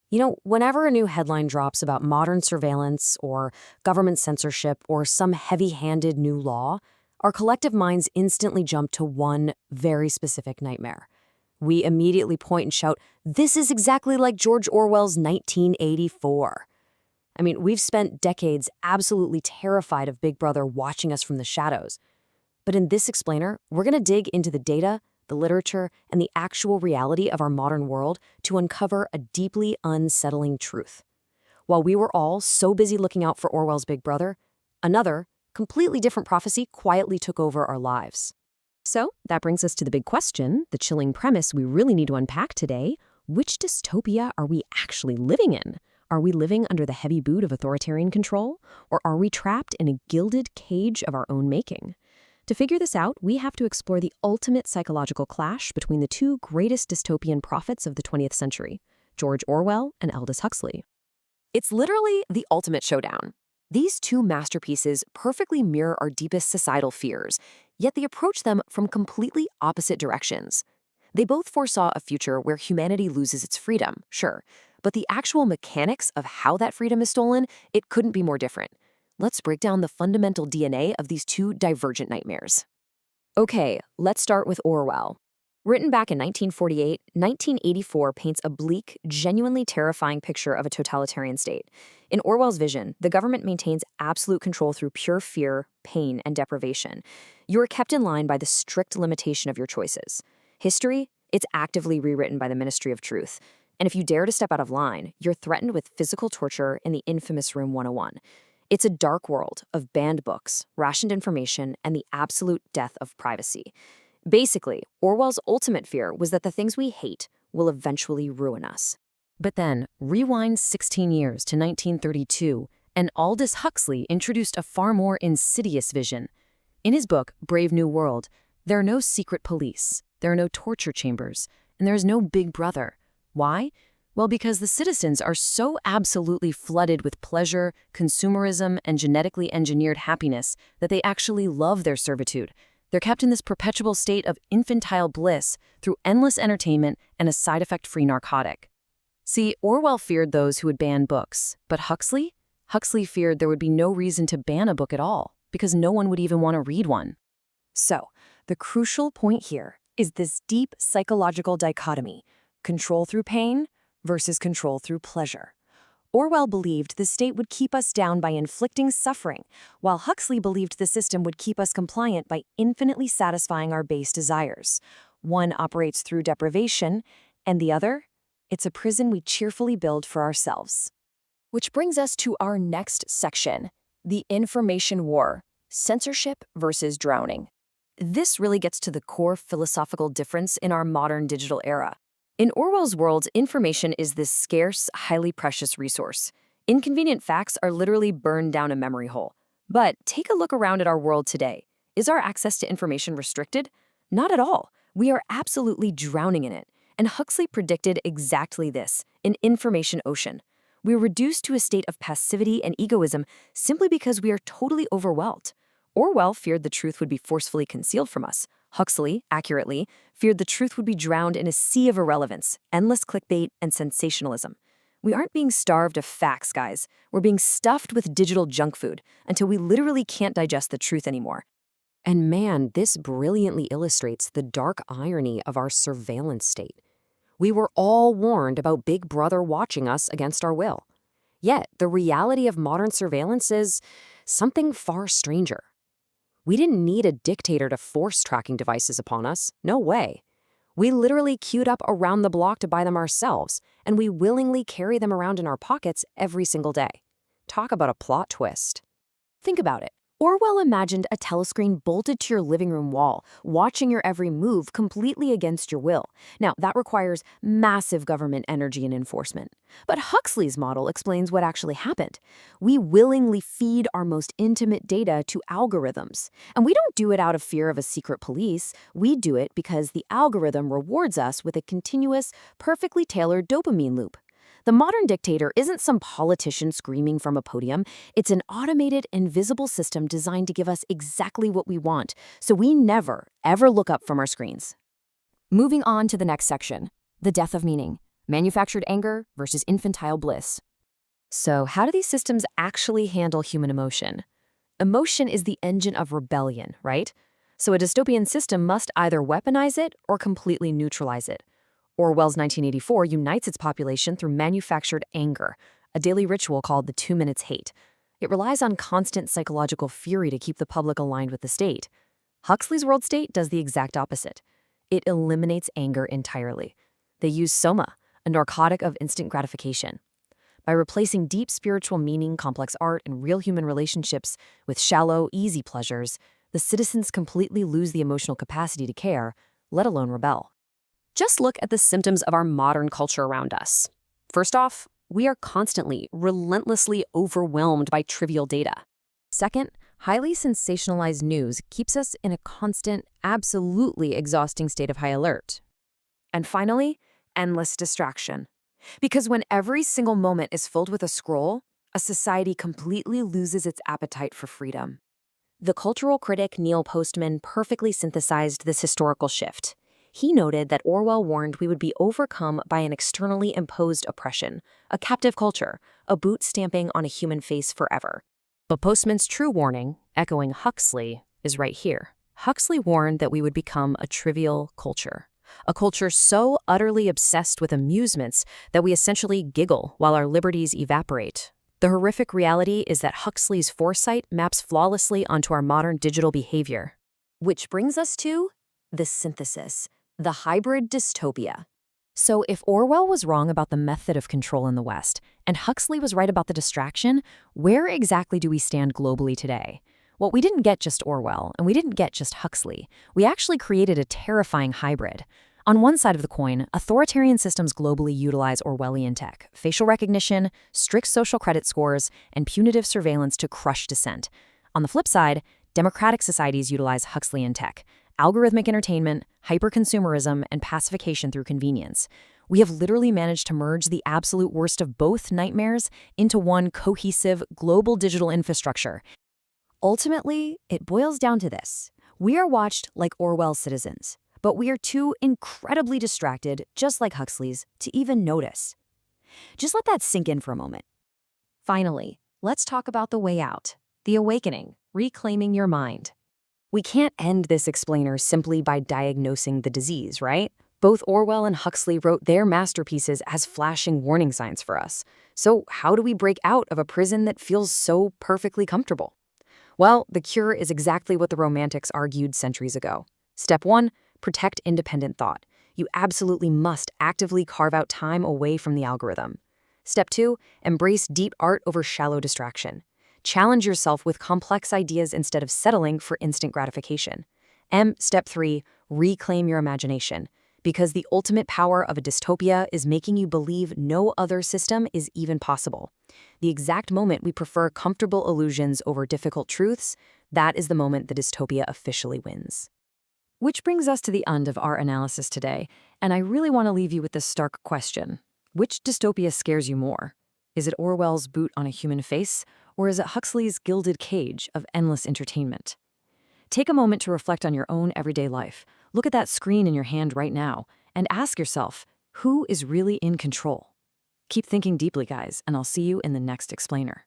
Whenever a new headline drops about modern surveillance or government censorship or some heavy-handed new law, our collective minds instantly jump to one very specific nightmare. We immediately point and shout, "This is exactly like George Orwell's 1984." We've spent decades absolutely terrified of Big Brother watching us from the shadows. But in this explainer, we're going to dig into the data, the literature, and the actual reality of our modern world to uncover a deeply unsettling truth. While we were all so busy looking out for Orwell's Big Brother, another, completely different prophecy quietly took over our lives. So that brings us to the big question, the chilling premise we really need to unpack today. Which dystopia are we actually living in? Are we living under the heavy boot of authoritarian control? Or are we trapped in a gilded cage of our own making? To figure this out, we have to explore the ultimate psychological clash between the two greatest dystopian prophets of the 20th century, George Orwell and Aldous Huxley. It's literally the ultimate showdown. These two masterpieces perfectly mirror our deepest societal fears, yet they approach them from completely opposite directions. They both foresaw a future where humanity loses its freedom, sure, but the actual mechanics of how that freedom is stolen, it couldn't be more different. Let's break down the fundamental DNA of these two divergent nightmares. Okay, let's start with Orwell. Written back in 1948, 1984 paints a bleak, genuinely terrifying picture of a totalitarian state. In Orwell's vision, the government maintains absolute control through pure fear, pain, and deprivation. You are kept in line by the strict limitation of your choices. History, it's actively rewritten by the Ministry of Truth. And if you dare to step out of line, you're threatened with physical torture in the infamous Room 101. It's a dark world of banned books, rationed information, and the absolute death of privacy. Basically, Orwell's ultimate fear was that the things we hate will eventually ruin us. But then, rewind 16 years to 1932, and Aldous Huxley introduced a far more insidious vision. In his book, Brave New World, there are no secret police, there are no torture chambers, and there is no Big Brother. Why? Well, because the citizens are so absolutely flooded with pleasure, consumerism, and genetically engineered happiness that they actually love their servitude. They're kept in this perpetual state of infantile bliss through endless entertainment and a side-effect-free narcotic. See, Orwell feared those who would ban books, but Huxley feared there would be no reason to ban a book at all, because no one would even want to read one. So, the crucial point here is this deep psychological dichotomy: control through pain versus control through pleasure. Orwell believed the state would keep us down by inflicting suffering, while Huxley believed the system would keep us compliant by infinitely satisfying our base desires. One operates through deprivation, and the other, it's a prison we cheerfully build for ourselves. Which brings us to our next section, the information war, censorship versus drowning. This really gets to the core philosophical difference in our modern digital era. In Orwell's world, information is this scarce, highly precious resource. Inconvenient facts are literally burned down a memory hole. But take a look around at our world today. Is our access to information restricted? Not at all. We are absolutely drowning in it. And Huxley predicted exactly this, an information ocean. We are reduced to a state of passivity and egoism simply because we are totally overwhelmed. Orwell feared the truth would be forcefully concealed from us. Huxley, accurately, feared the truth would be drowned in a sea of irrelevance, endless clickbait, and sensationalism. We aren't being starved of facts, guys. We're being stuffed with digital junk food until we literally can't digest the truth anymore. And man, this brilliantly illustrates the dark irony of our surveillance state. We were all warned about Big Brother watching us against our will. Yet, the reality of modern surveillance is something far stranger. We didn't need a dictator to force tracking devices upon us. No way. We literally queued up around the block to buy them ourselves, and we willingly carry them around in our pockets every single day. Talk about a plot twist. Think about it. Orwell imagined a telescreen bolted to your living room wall, watching your every move completely against your will. Now, that requires massive government energy and enforcement. But Huxley's model explains what actually happened. We willingly feed our most intimate data to algorithms. And we don't do it out of fear of a secret police. We do it because the algorithm rewards us with a continuous, perfectly tailored dopamine loop. The modern dictator isn't some politician screaming from a podium. It's an automated, invisible system designed to give us exactly what we want, so we never, ever look up from our screens. Moving on to the next section, the death of meaning. Manufactured anger versus infantile bliss. So, how do these systems actually handle human emotion? Emotion is the engine of rebellion, right? So, a dystopian system must either weaponize it or completely neutralize it. Orwell's 1984 unites its population through manufactured anger, a daily ritual called the 2 minutes hate. It relies on constant psychological fury to keep the public aligned with the state. Huxley's world state does the exact opposite. It eliminates anger entirely. They use soma, a narcotic of instant gratification. By replacing deep spiritual meaning, complex art, and real human relationships with shallow, easy pleasures, the citizens completely lose the emotional capacity to care, let alone rebel. Just look at the symptoms of our modern culture around us. First off, we are constantly, relentlessly overwhelmed by trivial data. Second, highly sensationalized news keeps us in a constant, absolutely exhausting state of high alert. And finally, endless distraction. Because when every single moment is filled with a scroll, a society completely loses its appetite for freedom. The cultural critic Neil Postman perfectly synthesized this historical shift. He noted that Orwell warned we would be overcome by an externally imposed oppression, a captive culture, a boot stamping on a human face forever. But Postman's true warning, echoing Huxley, is right here. Huxley warned that we would become a trivial culture. A culture so utterly obsessed with amusements that we essentially giggle while our liberties evaporate. The horrific reality is that Huxley's foresight maps flawlessly onto our modern digital behavior. Which brings us to the synthesis, the hybrid dystopia. So if Orwell was wrong about the method of control in the West, and Huxley was right about the distraction, where exactly do we stand globally today? Well, we didn't get just Orwell, and we didn't get just Huxley. We actually created a terrifying hybrid. On one side of the coin, authoritarian systems globally utilize Orwellian tech, facial recognition, strict social credit scores, and punitive surveillance to crush dissent. On the flip side, democratic societies utilize Huxleyan tech, algorithmic entertainment, hyperconsumerism, and pacification through convenience. We have literally managed to merge the absolute worst of both nightmares into one cohesive global digital infrastructure. Ultimately, it boils down to this. We are watched like Orwell's citizens, but we are too incredibly distracted, just like Huxley's, to even notice. Just let that sink in for a moment. Finally, let's talk about the way out, the awakening, reclaiming your mind. We can't end this explainer simply by diagnosing the disease, right? Both Orwell and Huxley wrote their masterpieces as flashing warning signs for us. So how do we break out of a prison that feels so perfectly comfortable? Well, the cure is exactly what the Romantics argued centuries ago. Step 1, protect independent thought. You absolutely must actively carve out time away from the algorithm. Step 2, embrace deep art over shallow distraction. Challenge yourself with complex ideas instead of settling for instant gratification. Step 3, reclaim your imagination. Because the ultimate power of a dystopia is making you believe no other system is even possible. The exact moment we prefer comfortable illusions over difficult truths, that is the moment the dystopia officially wins. Which brings us to the end of our analysis today, and I really want to leave you with this stark question. Which dystopia scares you more? Is it Orwell's boot on a human face, or is it Huxley's gilded cage of endless entertainment? Take a moment to reflect on your own everyday life. Look at that screen in your hand right now and ask yourself, who is really in control? Keep thinking deeply, guys, and I'll see you in the next explainer.